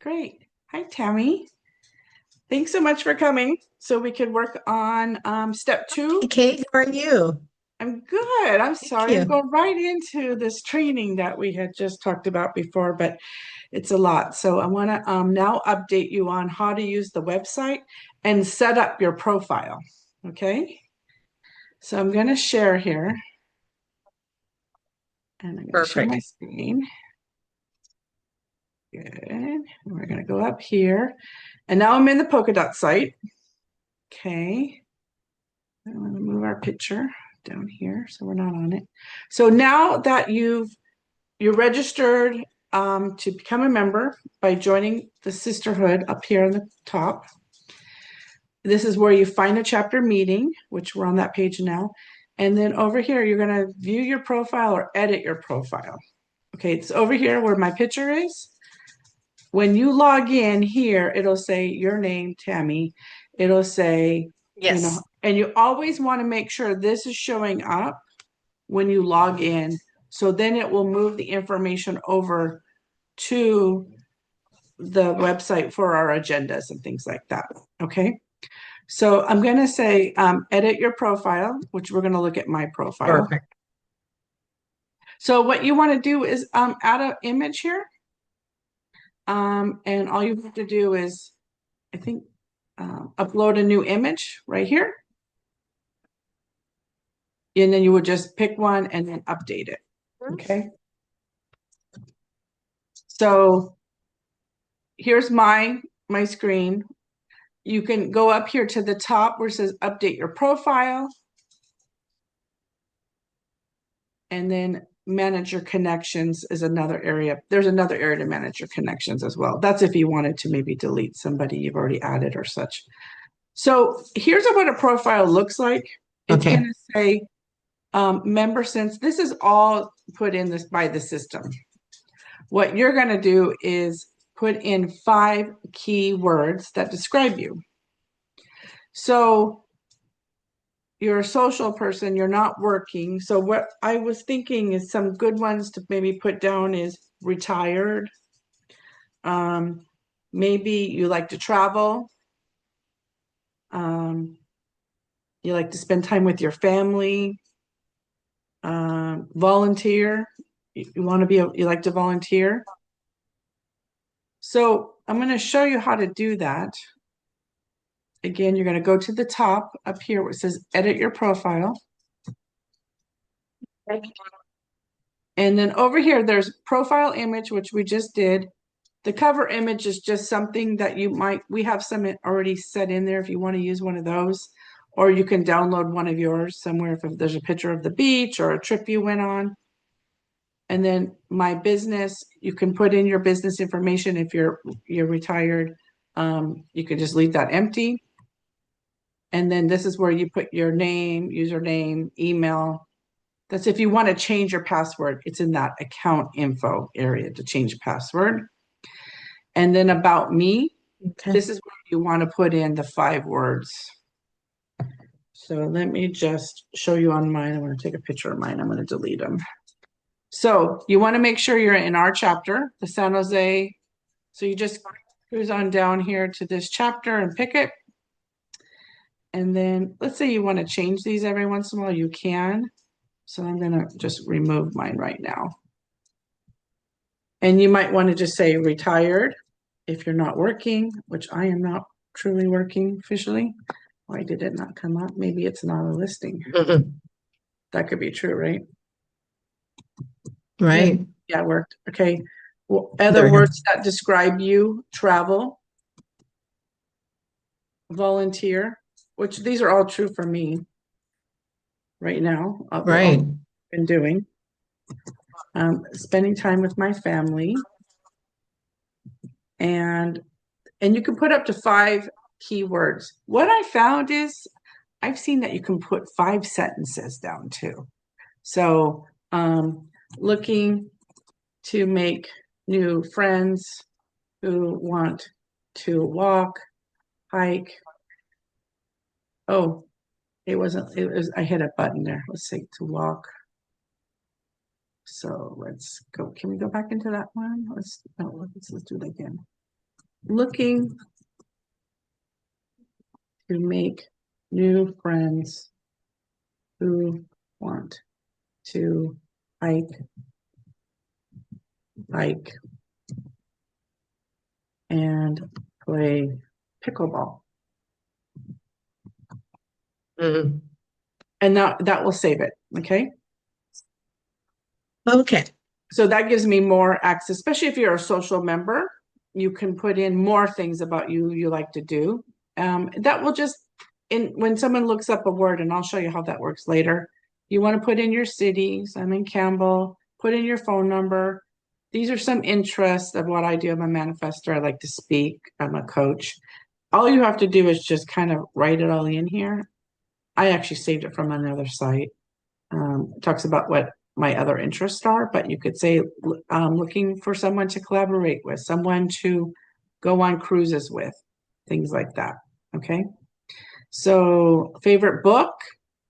Great. Hi, Tammy. Thanks so much for coming so we could work on step Hey, 2. Kate, how are you? I'm good. I'm Thank sorry. I'm you. going right into this training that we had just talked about before, but it's a lot. So I want to now update you on how to use the website and set up your profile. Okay. So I'm going to share here and I'm going to share my Perfect. screen. Good. And we're going to go up here. And now I'm in the polka dot site. Okay. I'm going to move our picture down here so we're not on it. So now that you're registered to become a member by joining the sisterhood up here on the top. This is where you find a chapter meeting, which we're on that page now. And then over here, you're going to view your profile or edit your profile. Okay, it's over here where my picture is. When you log in here, it'll say your name, Tammy. It'll say, Yes. and you always want to make sure this is showing up when you log in. So then it will move the information over to the website for our agendas and things like that. Okay. So I'm going to say edit your profile, which we're going to look at my profile. Perfect. So what you want to do is add an image here. And all you have to do is, I think, upload a new image right here. And then you would just pick one and then update it. Okay. So here's my screen. You can go up here to the top where it says update your profile. And then manage your connections is another area. There's another area to manage your connections as well. That's if you wanted to maybe delete somebody you've already added or such. So here's what a profile looks like. It's going Okay. to say member since. This is all put in this by the system. What you're going to do is put in 5 key words that describe you. So you're a social person, you're not working. So what I was thinking is some good ones to maybe put down is retired. Maybe you like to travel. You like to spend time with your family. Volunteer. You want to be, you like to volunteer. So I'm going to show you how to do that. Again, you're going to go to the top up here where it says edit your profile. And then over here, there's profile image, which we just did. The cover image is just something that we have some already set in there if you want to use one of those, or you can download one of yours somewhere if there's a picture of the beach or a trip you went on. And then my business, you can put in your business information if you're retired. You can just leave that empty. And then this is where you put your name, username, email. That's if you want to change your password. It's in that account info area to change password. And then about me, Okay. this is where you want to put in the 5 words. So let me just show you on mine. I'm going to take a picture of mine. I'm going to delete them. So you want to make sure you're in our chapter, the San Jose. So you just cruise on down here to this chapter and pick it. And then let's say you want to change these every once in a while, you can. So I'm going to just remove mine right now. And you might want to just say retired if you're not working, which I am not truly working officially. Why did it not come up? Maybe it's not a listing. Mhm. That could be true, right? Yeah, Right. yeah, it worked. Okay. Well, other There we go. words that describe you: travel, volunteer, which these are all true for me right now. They're all Right. been doing. Spending time with my family, and you can put up to 5 keywords. What I found is I've seen that you can put 5 sentences down too. So, looking to make new friends who want to walk, hike. Oh, it was, I hit a button there. Let's see, to walk. So let's go. Can we go back into that one? Let's do it again. Looking to make new friends who want to hike, and play pickleball. Mm-hmm. And that will save it. Okay. Okay. So that gives me more access, especially if you're a social member. You can put in more things about you like to do. That will just when someone looks up a word, and I'll show you how that works later. You want to put in your city. So I'm in Campbell. Put in your phone number. These are some interests of what I do. I'm a manifestor. I like to speak. I'm a coach. All you have to do is just kind of write it all in here. I actually saved it from another site. It talks about what my other interests are, but you could say looking for someone to collaborate with, someone to go on cruises with, things like that. Okay. So favorite book,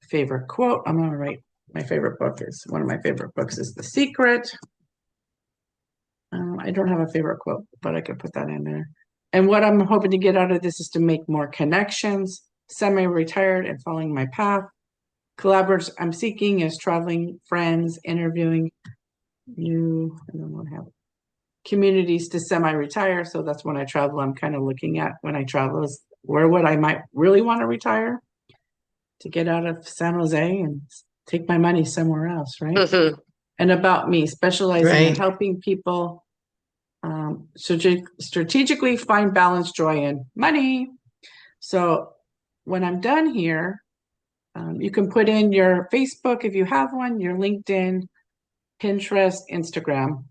favorite quote. I'm going to write my favorite book is one of my favorite books is The Secret. I don't have a favorite quote, but I could put that in there. And what I'm hoping to get out of this is to make more connections, semi-retired and following my path. Collaborators I'm seeking is traveling, friends, interviewing new, I don't know what I have. Communities to semi-retire. So that's when I travel. I'm kind of looking at when I travel is where would I might really want to retire to get out of San Jose and take my money somewhere else, right? Mm-hmm. And about me, specializing in Right. helping people strategically find balance, joy, and money. So when I'm done here, you can put in your Facebook if you have one, your LinkedIn, Pinterest, Instagram.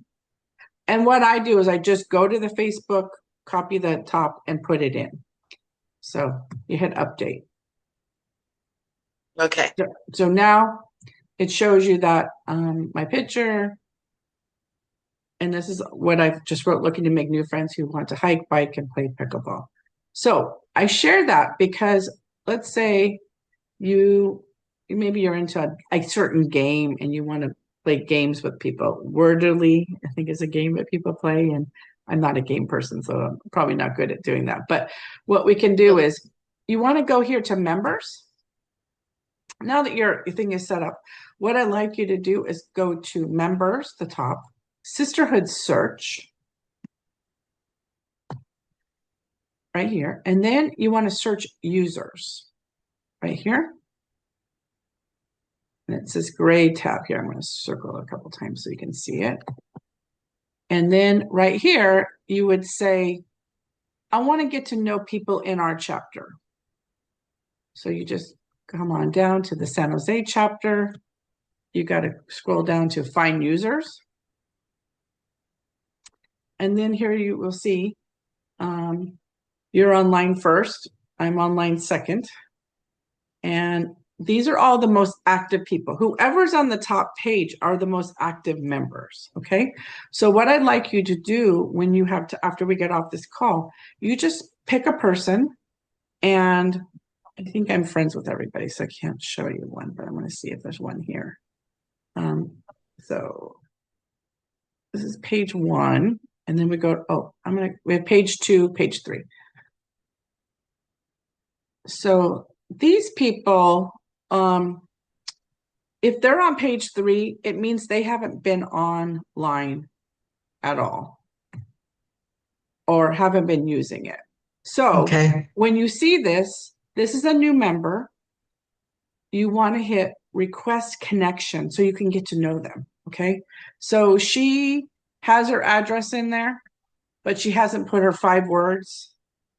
And what I do is I just go to the Facebook, copy the top, and put it in. So you hit update. Okay. So now it shows you that my picture, and this is what I just wrote, looking to make new friends who want to hike, bike, and play pickleball. So I share that because let's say maybe you're into a certain game and you want to play games with people. Wordly, I think, is a game that people play, and I'm not a game person, so I'm probably not good at doing that. But what we can do is you want to go here to members. Now that your thing is set up, what I'd like you to do is go to members, the top, sisterhood search, right here. And then you want to search users right here. And it's this gray tab here. I'm going to circle a couple times so you can see it. And then right here, you would say, I want to get to know people in our chapter. So you just come on down to the San Jose chapter. You got to scroll down to find users. And then here you will see you're online first. I'm online second. And these are all the most active people. Whoever's on the top page are the most active members. Okay. So what I'd like you to do when you have to, after we get off this call, you just pick a person, and I think I'm friends with everybody, so I can't show you one, but I'm going to see if there's one here. So this is page 1, and then we go, we have page 2, page 3. So these people, if they're on page 3, it means they haven't been online at all or haven't been using it. So when you see this is a new member. You want to hit request connection so you can get to know them. Okay. So she has her address in there, but she hasn't put her 5 words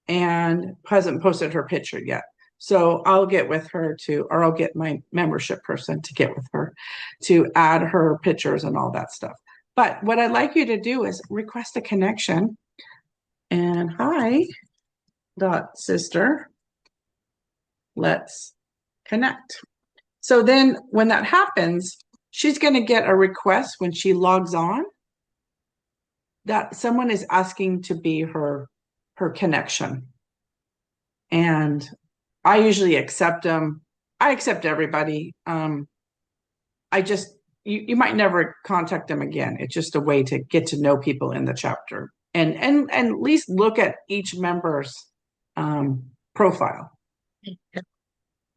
and hasn't posted her picture yet. So I'll get with her or I'll get my membership person to get with her to add her pictures and all that stuff. But what I'd like you to do is request a connection. And hi, sister, let's connect. So then when that happens, she's going to get a request when she logs on that someone is asking to be her connection. And I usually accept them. I accept everybody. I just, you might never contact them again. It's just a way to get to know people in the chapter and at least look at each member's profile.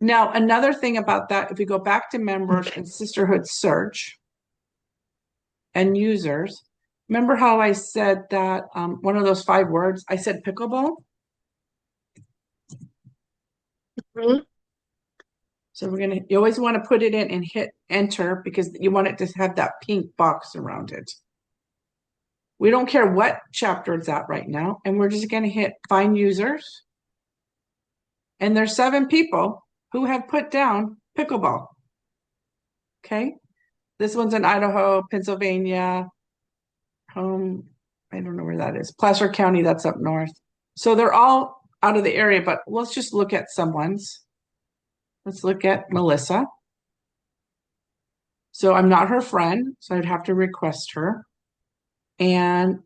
Now, another thing about that, if we go back to members and sisterhood search and users, remember how I said that one of those 5 words, I said pickleball? Mhm. So you always want to put it in and hit enter because you want it to have that pink box around it. We don't care what chapter it's at right now. And we're just going to hit find users. And there's 7 people who have put down pickleball. Okay. This one's in Idaho, Pennsylvania, I don't know where that is. Placer County, that's up north. So they're all out of the area, but let's just look at someone's. Let's look at Melissa. So I'm not her friend, so I'd have to request her. And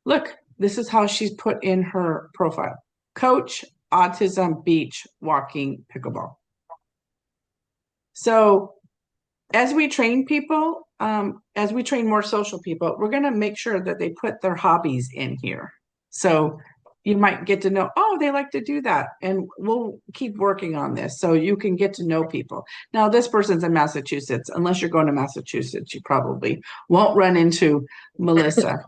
look, this is how she's put in her profile. Coach, autism, beach, walking, pickleball. So as we train people, as we train more social people, we're going to make sure that they put their hobbies in here. So you might get to know, oh, they like to do that. And we'll keep working on this so you can get to know people. Now, this person's in Massachusetts. Unless you're going to Massachusetts, you probably won't run into Melissa.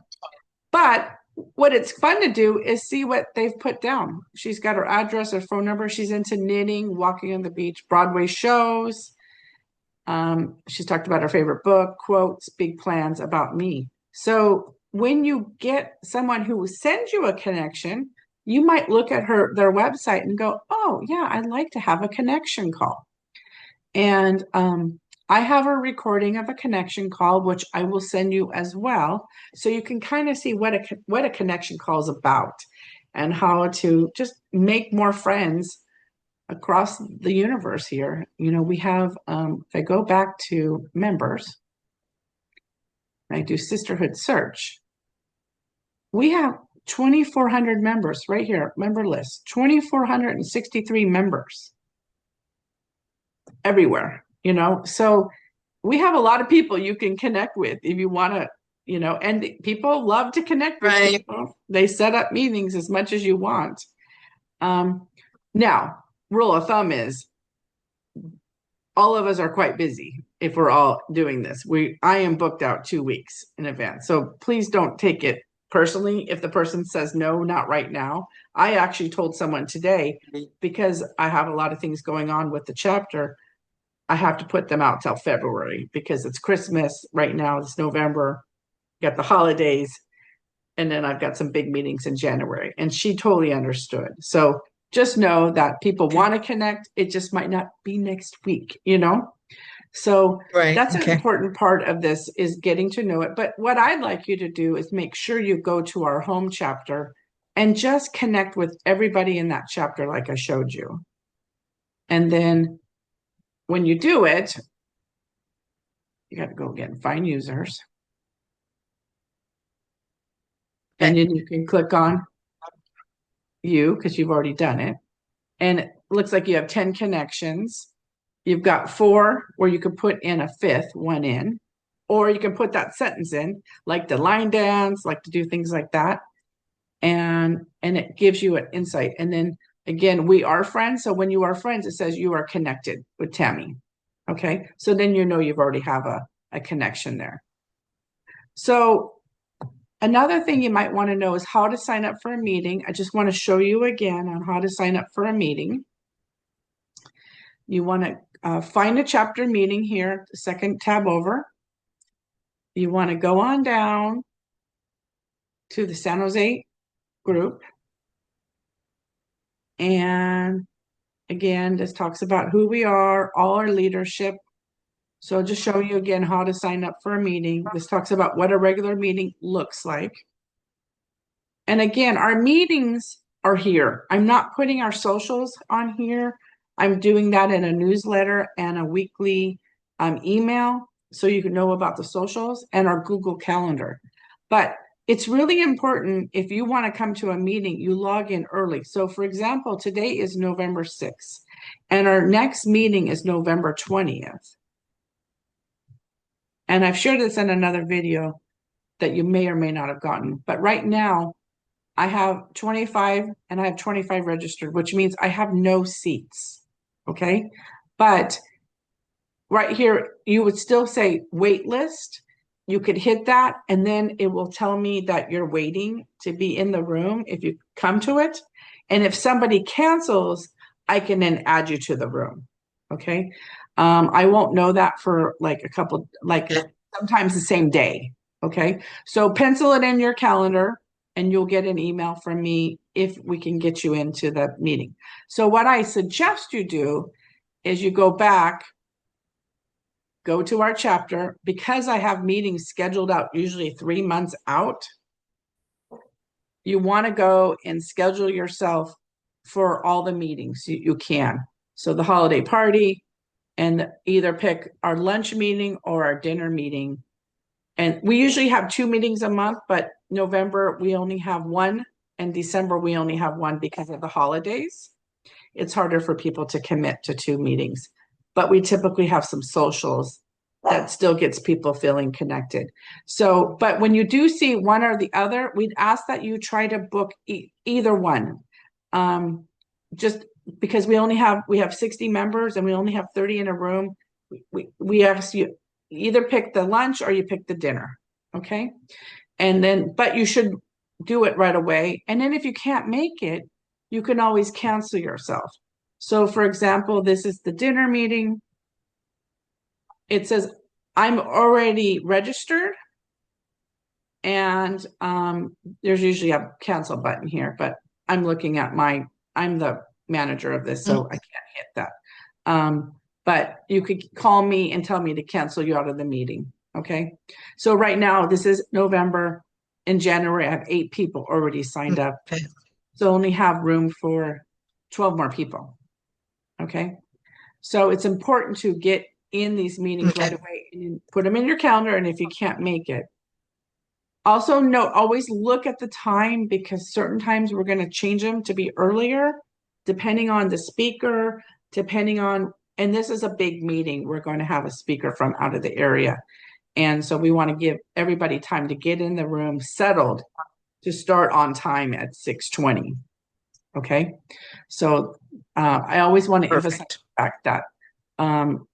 But what it's fun to do is see what they've put down. She's got her address, her phone number. She's into knitting, walking on the beach, Broadway shows. She's talked about her favorite book, quotes, big plans about me. So when you get someone who sends you a connection, you might look at their website and go, oh, yeah, I'd like to have a connection call. And I have a recording of a connection call, which I will send you as well. So you can kind of see what a connection call is about and how to just make more friends across the universe here. You know, we have, if I go back to members, I do sisterhood search, we have 2,400 members right here, member list, 2,463 members everywhere, you know, so we have a lot of people you can connect with if you want to, you know, and people love to connect with people. They set up meetings as much as you want. Now, rule of thumb is all of us are quite busy if we're all doing this. I am booked out 2 weeks in advance. So please don't take it personally if the person says no, not right now. I actually told someone today, because I have a lot of things going on with the chapter, I have to put them out till February because it's Christmas right now. It's November, got the holidays, and then I've got some big meetings in January. And she totally understood. So just know that people want to connect. It just might not be next week, you know? So that's an important part of this is getting to know it. But what I'd like you to do is make sure you go to our home chapter and just connect with everybody in that chapter like I showed you. And then when you do it, you got to go again, find users. And then you can click on you because you've already done it. And it looks like you have 10 connections. You've got 4 where you could put in a 5th one in, or you can put that sentence in, like to line dance, like to do things like that. And it gives you an insight. And then again, we are friends. So when you are friends, it says you are connected with Tammy. Okay. So then you know you've already have a connection there. So another thing you might want to know is how to sign up for a meeting. I just want to show you again on how to sign up for a meeting. You want to find a chapter meeting here, the second tab over. You want to go on down to the San Jose group. And again, this talks about who we are, all our leadership. So I'll just show you again how to sign up for a meeting. This talks about what a regular meeting looks like. And again, our meetings are here. I'm not putting our socials on here. I'm doing that in a newsletter and a weekly email so you can know about the socials and our Google Calendar. But it's really important if you want to come to a meeting, you log in early. So for example, today is November 6th and our next meeting is November 20th. And I've shared this in another video that you may or may not have gotten. But right now, I have 25 and I have 25 registered, which means I have no seats. Okay. But right here, you would still say wait list. You could hit that, and then it will tell me that you're waiting to be in the room if you come to it. And if somebody cancels, I can then add you to the room. Okay. I won't know that for like a couple, like sometimes the same day. Okay. So pencil it in your calendar and you'll get an email from me if we can get you into the meeting. So what I suggest you do is you go back, go to our chapter. Because I have meetings scheduled out usually 3 months out, you want to go and schedule yourself for all the meetings you can. So the holiday party, and either pick our lunch meeting or our dinner meeting. And we usually have 2 meetings a month, but November we only have one, and December we only have one because of the holidays. It's harder for people to commit to 2 meetings, but we typically have some socials that still gets people feeling connected. So, but when you do see one or the other, we'd ask that you try to book either one. Just because we have 60 members and we only have 30 in a room, we ask you either pick the lunch or you pick the dinner. Okay. And then, but you should do it right away. And then if you can't make it, you can always cancel yourself. So for example, this is the dinner meeting. It says I'm already registered, and there's usually a cancel button here, but I'm looking at I'm the manager of this, so I can't hit that. But you could call me and tell me to cancel you out of the meeting. Okay. So right now, this is November. In January, I have 8 people already signed up. Okay. So only have room for 12 more people. Okay. So it's important to get in these meetings right away and put them in your calendar. And if you can't make it, also note, always look at the time, because certain times we're going to change them to be earlier, depending on the speaker, and this is a big meeting. We're going to have a speaker from out of the area. And so we want to give everybody time to get in the room settled to start on time at 6:20. Okay. So I always want to emphasize the fact that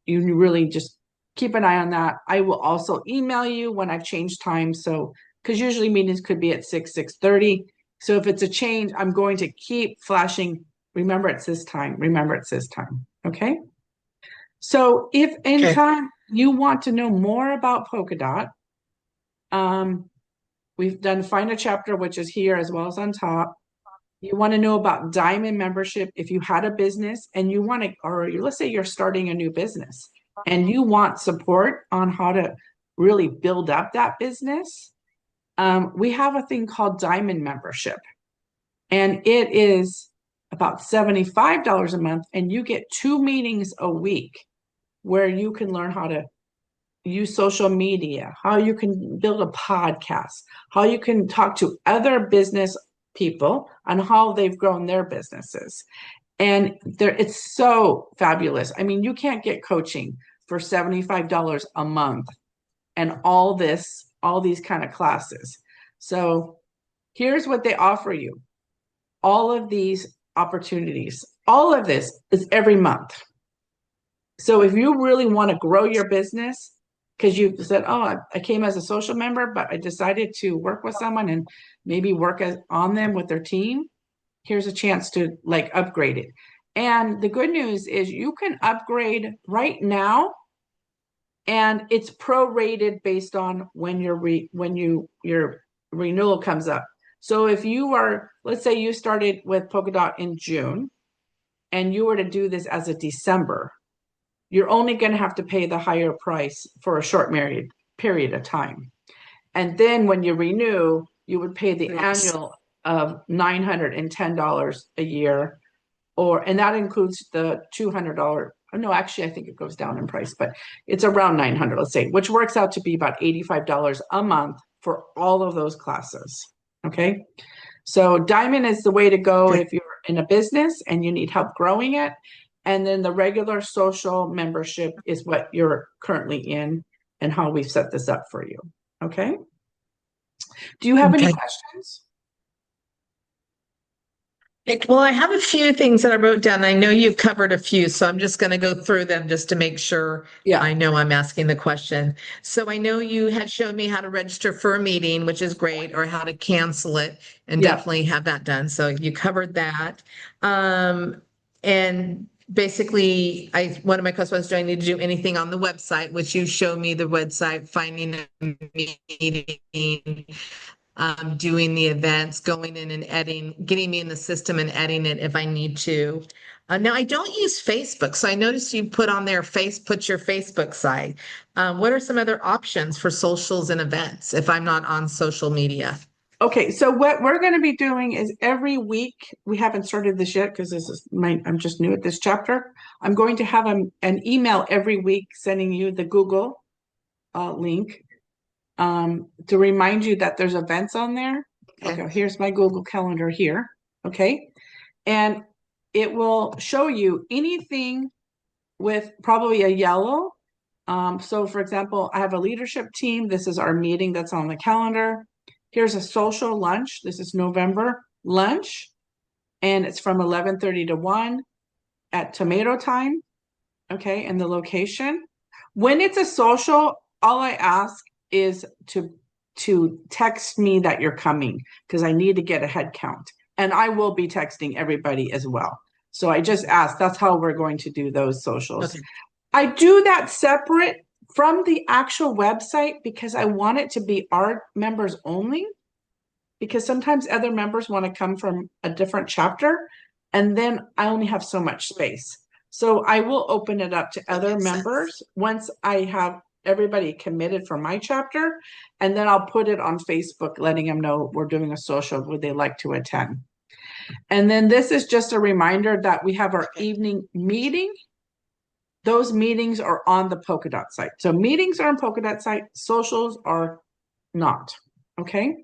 you really just keep an eye on that. I will also email you when I've changed time. So, because usually meetings could be at 6:30. So if it's a change, I'm going to keep flashing, remember it's this time, remember it's this time. Okay. So if in time you want to know more about Polkadot, we've done Find a Chapter, which is here as well as on top. You want to know about Diamond membership. If you had a business and you want to, or let's say you're starting a new business and you want support on how to really build up that business, we have a thing called Diamond membership. And it is about $75 a month, and you get 2 meetings a week where you can learn how to use social media, how you can build a podcast, how you can talk to other business people on how they've grown their businesses. And it's so fabulous. I mean, you can't get coaching for $75 a month and all these kind of classes. So here's what they offer you. All of these opportunities, all of this is every month. So if you really want to grow your business, because you said, oh, I came as a social member, but I decided to work with someone and maybe work on them with their team, here's a chance to like upgrade it. And the good news is you can upgrade right now, and it's prorated based on when your renewal comes up. So if you are, let's say you started with Polkadot in June and you were to do this as a December, you're only going to have to pay the higher price for a short period of time. And then when you renew, you would pay the annual of $910 a year, and that includes the $200. No, actually, I think it goes down in price, but it's around $900, let's say, which works out to be about $85 a month for all of those classes. Okay. So Diamond is the way to go if you're in a business and you need help growing it. And then the regular social membership is what you're currently in. and how we've set this up for you. Okay. Do you have any Okay. questions? Well, I have a few things that I wrote down. I know you covered a few, so I'm just going to go through them just to make sure Yeah. I know I'm asking the question. So I know you had showed me how to register for a meeting, which is great, or how to cancel it, and Yeah. definitely have that done. So you covered that. And basically, one of my questions was, do I need to do anything on the website, which you showed me the website, finding a meeting, doing the events, going in and editing, getting me in the system and editing it if I need to. Now I don't use Facebook, so I noticed you put on there put your Facebook site. What are some other options for socials and events if I'm not on social media? Okay, so what we're going to be doing is every week, we haven't started this yet because I'm just new at this chapter. I'm going to have an email every week sending you the Google link to remind you that there's events on there. Okay. Okay, here's my Google Calendar here. Okay, and it will show you anything with probably a yellow. So for example, I have a leadership team. This is our meeting that's on the calendar. Here's a social lunch. This is November lunch, and it's from 11:30 to 1 at tomato time. Okay, and the location. When it's a social, all I ask is to text me that you're coming because I need to get a head count. And I will be texting everybody as well. So I just asked, that's how we're going to do those socials. Okay. I do that separate from the actual website because I want it to be our members only. Because sometimes other members want to come from a different chapter, and then I only have so much space. So I will open it up to That other makes members sense. once I have everybody committed for my chapter, and then I'll put it on Facebook, letting them know we're doing a social. Would they like to attend? And then this is just a reminder that we have our Okay. evening meeting. Those meetings are on the Polkadot site. So meetings are on Polkadot site, socials are not. Okay.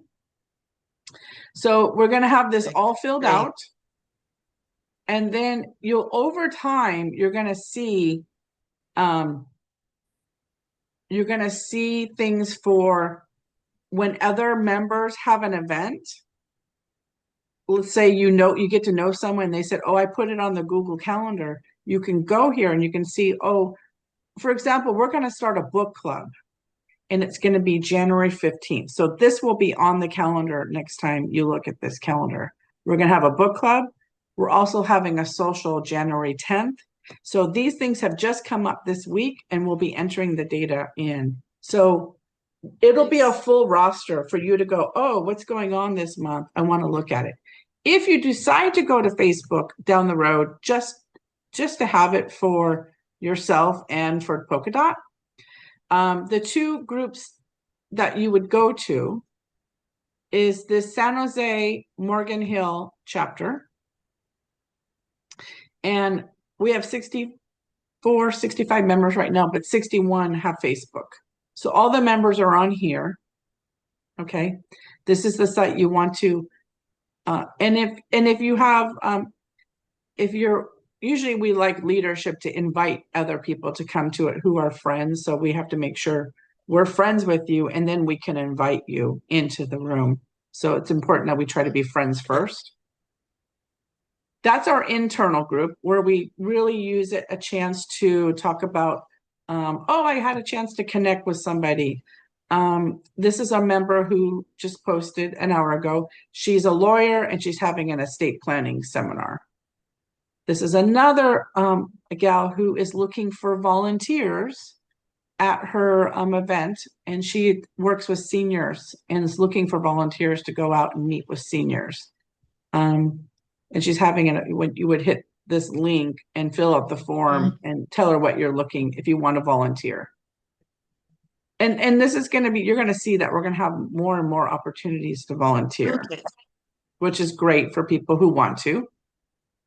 So we're going to have this Okay. all filled Great. out. And then over time, um, you're going to see things for when other members have an event. Let's say, you get to know someone, they said, oh, I put it on the Google Calendar. You can go here and you can see, oh, for example, we're going to start a book club and it's going to be January 15th. So this will be on the calendar next time you look at this calendar. We're going to have a book club. We're also having a social January 10th. So these things have just come up this week and we'll be entering the data in. So it'll be a Nice. full roster for you to go, oh, what's going on this month? I want to look at it. If you decide to go to Facebook down the road, just to have it for yourself and for Polkadot, the two groups that you would go to is the San Jose Morgan Hill chapter. And we have 64, 65 members right now, but 61 have Facebook. So all the members are on here. Okay. This is the site you want to, and if you have, if you're, usually we like leadership to invite other people to come to it who are friends. So we have to make sure we're friends with you and then we can invite you into the room. So it's important that we try to be friends Okay. first. That's our internal group where we really use it a chance to talk about, oh, I had a chance to connect with somebody. This is a member who just posted an hour ago. She's a lawyer and she's having an estate planning seminar. This is another a gal who is looking for volunteers at her event, and she works with seniors and is looking for volunteers to go out and meet with seniors. And she's having when you would hit this link and fill out the form Mhm. and tell her what you're looking if you want to volunteer. And this is going to be, you're going to see that we're going to have more and more opportunities to volunteer, Okay. which is great for people who want to.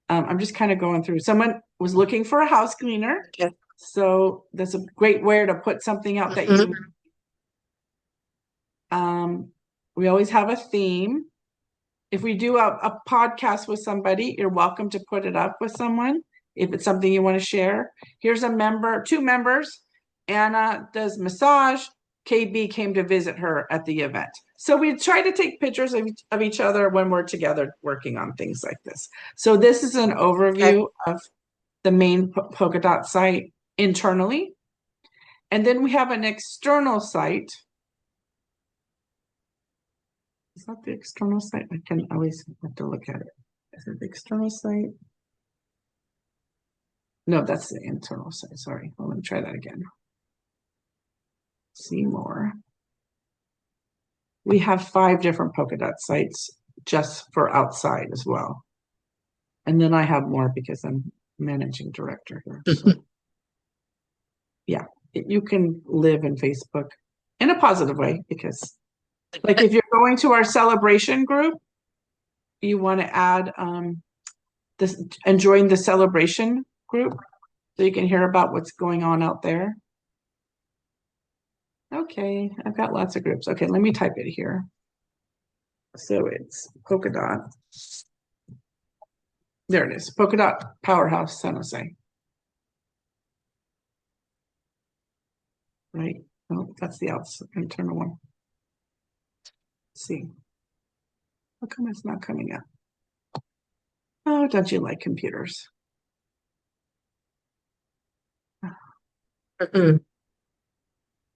I'm just kind of going through. Someone was looking for a house cleaner. Okay. So that's a great way to put something out that Mhm. we always have a theme. If we do a podcast with somebody, you're welcome to put it up with someone if it's something you want to share. Here's a member, two members, Anna does massage. KB came to visit her at the event. So we try to take pictures of each other when we're together working on things like this. So this is an overview of the main polka dot site internally. And then we have an external site. Is that the external site? I can always have to look at it. Is it the external site? No, that's the internal site. Sorry. Well, let me try that again. See more. We have 5 different polka dot sites just for outside as well. And then I have more because I'm managing director here. So. Yeah, you can live in Facebook in a positive way because like if you're going to our celebration group, you want to add this and join the celebration group so you can hear about what's going on out there. Okay, I've got lots of groups. Okay, let me type it here. So it's polka dot. There it is, polka dot Powerhouse San Jose. Right? Oh, that's the internal one. Let's see. How come it's not coming up? Oh, don't you like computers?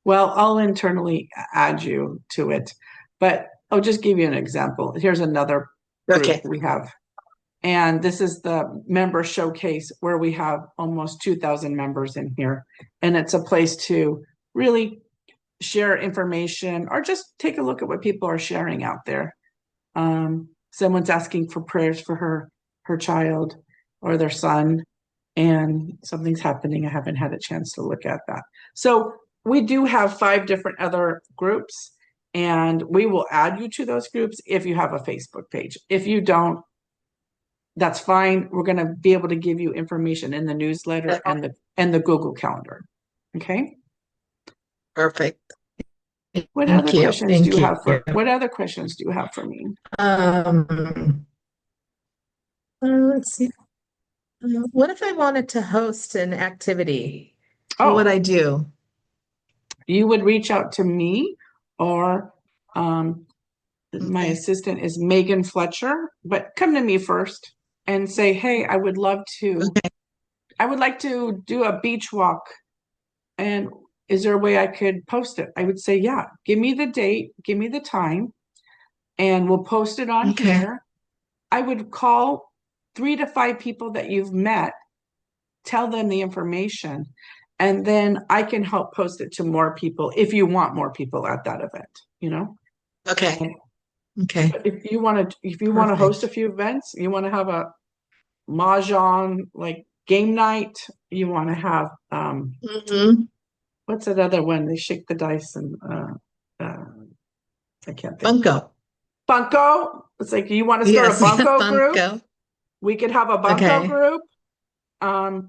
Well, I'll internally add you to it, but I'll just give you an example. Here's another group we have. And this is the member showcase where we have almost 2,000 members in here. And it's a place to really share information or just take a look at what people are sharing out there. Someone's asking for prayers for her child or their son, and something's happening. I haven't had a chance to look at that. So we do have 5 different other groups, and we will add you to those groups if you have a Facebook page. If you don't, that's fine. We're going to be able to give you information in the newsletter and the Google Calendar. Okay. Perfect. What other questions do you have for me? Let's see. What if I wanted to host an activity? Oh, what would I do? You would reach out to me or my assistant is Megan Fletcher, but come to me first and say, hey, I would like to do a beach walk. And is there a way I could post it? I would say, yeah, give me the date, give me the time, and we'll post it on here. I would call 3 to 5 people that you've met, tell them the information, and then I can help post it to more people if you want more people at that event, you know? Okay. But if you want to host a few events, you want to have a mahjong like game night, you want to have what's that other one? They shake the dice and I can't think. Bunko. It's like you want to start a bunko group. We could have a bunko group. You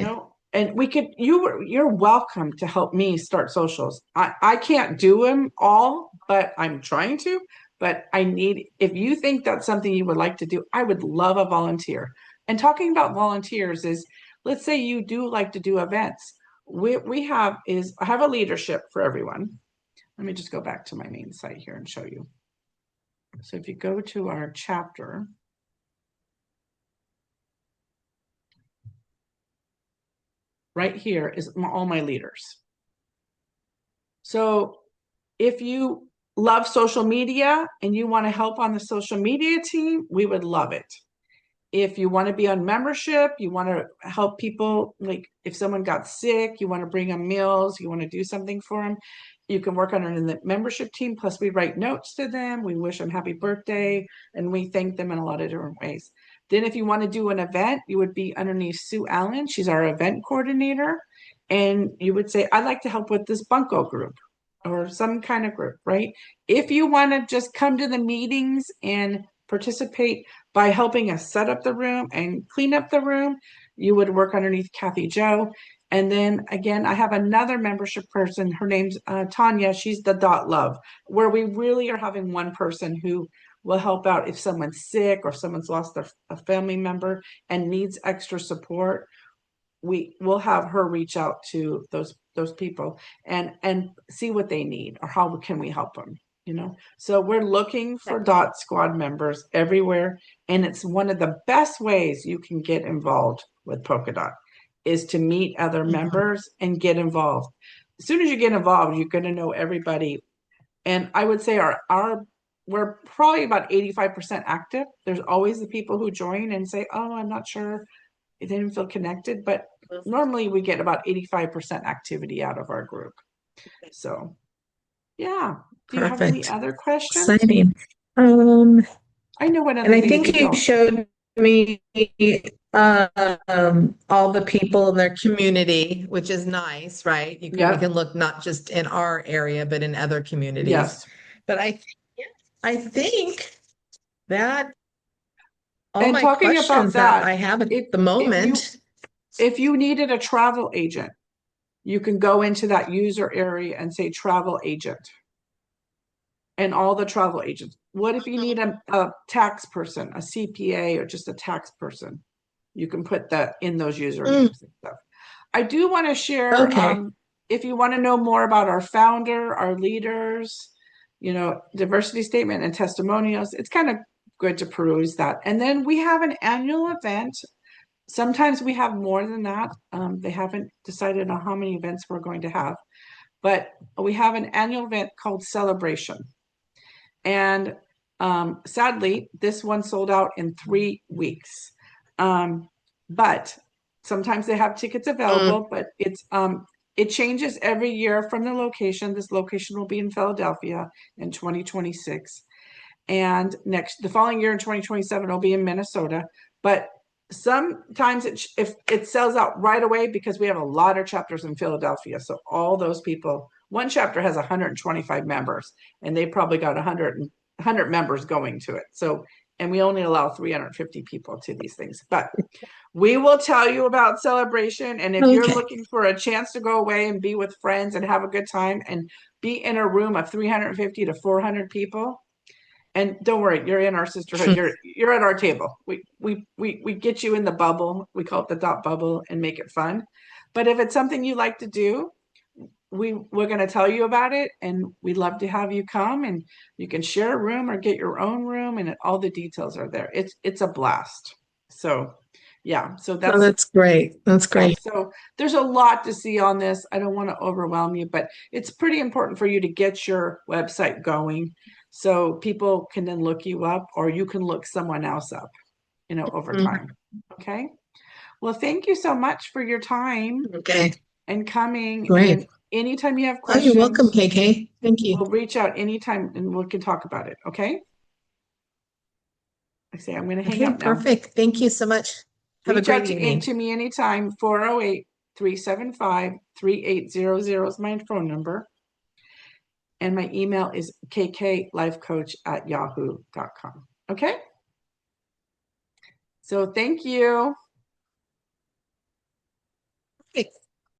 know, and we could you're welcome to help me start socials. I can't do them all, but I'm trying to. But if you think that's something you would like to do, I would love a volunteer. And talking about volunteers is, let's say you do like to do events. I have a leadership for everyone. Let me just go back to my main site here and show you. So if you go to our chapter, right here is all my leaders. So if you love social media and you want to help on the social media team, we would love it. If you want to be on membership, you want to help people, like if someone got sick, you want to bring them meals, you want to do something for them, you can work on it in the membership team. Plus we write notes to them, we wish them happy birthday, and we thank them in a lot of different ways. Then if you want to do an event, you would be underneath Sue Allen. She's our event coordinator. And you would say, I'd like to help with this bunko group or some kind of group, right? If you want to just come to the meetings and participate by helping us set up the room and clean up the room, you would work underneath Kathy Joe. And then again, I have another membership person. Her name's Tanya. She's the .love, where we really are having one person who will help out if someone's sick or someone's lost a family member and needs extra support. we will have her reach out to those people and see what they need or how can we help them, you know. So we're looking for dot squad members everywhere, and it's one of the best ways you can get involved with polka dot is to meet other members and get involved. As soon as you get involved, you're going to know everybody. And I would say our we're probably about 85% active. There's always the people who join and say, oh, I'm not sure, they didn't feel connected, but normally we get about 85% activity out of our group. So yeah. Do you have any Perfect. other questions? Exciting. Um, I know one of and the I things think we you don't. showed me all the people in their community, which is nice, right? We Yeah. can look not just in our area, but in other communities. Yes. But I think that all And my talking about questions that that, I have at if the if you moment. if you needed a travel agent, you can go into that user area and say travel agent and all the travel agents. What if you need a tax person, a CPA, or just a tax person? You can put that in those Mm, usernames and stuff. I do want to share, okay. if you want to know more about our founder, our leaders, you know, diversity statement and testimonials, it's kind of good to peruse that. And then we have an annual event. Sometimes we have more than that. They haven't decided on how many events we're going to have, but we have an annual event called Celebration. And sadly, this one sold out in 3 weeks. But sometimes they have tickets Mm, available, but it changes every year from the location. This location will be in Philadelphia in 2026. And the following year in 2027 will be in Minnesota. But sometimes if it sells out right away because we have a lot of chapters in Philadelphia. So all those people, one chapter has 125 members, and they probably got 100 members going to it. So, and we only allow 350 people to these things. But we will tell you about Celebration. And if you're okay. looking for a chance to go away and be with friends and have a good time and be in a room of 350 to 400 people, and don't worry, you're in our sisterhood. You're at our table. We get you in the bubble. We call it the dot bubble and make it fun. But if it's something you like to do, we're going to tell you about it, and we'd love to have you come, and you can share a room or get your own room, and all the details are there. It's a blast. So yeah, so Oh, that's that's great. That's yeah. great. So there's a lot to see on this. I don't want to overwhelm you, but it's pretty important for you to get your website going so people can then look you up, or you can look someone else up, you know, over Mm, time. Okay. Well, thank you so much for your time okay. and coming. Great. And anytime you have Oh, you're welcome, questions, KK. Thank you. we'll reach out anytime and we can talk about it. Okay. I say I'm going to hang Okay, up now. perfect. Thank you so much. Have a Reach out great evening. to me anytime. 408-375-3800 is my phone number. And my email is kklifecoach@yahoo.com. Okay. So thank you. Okay.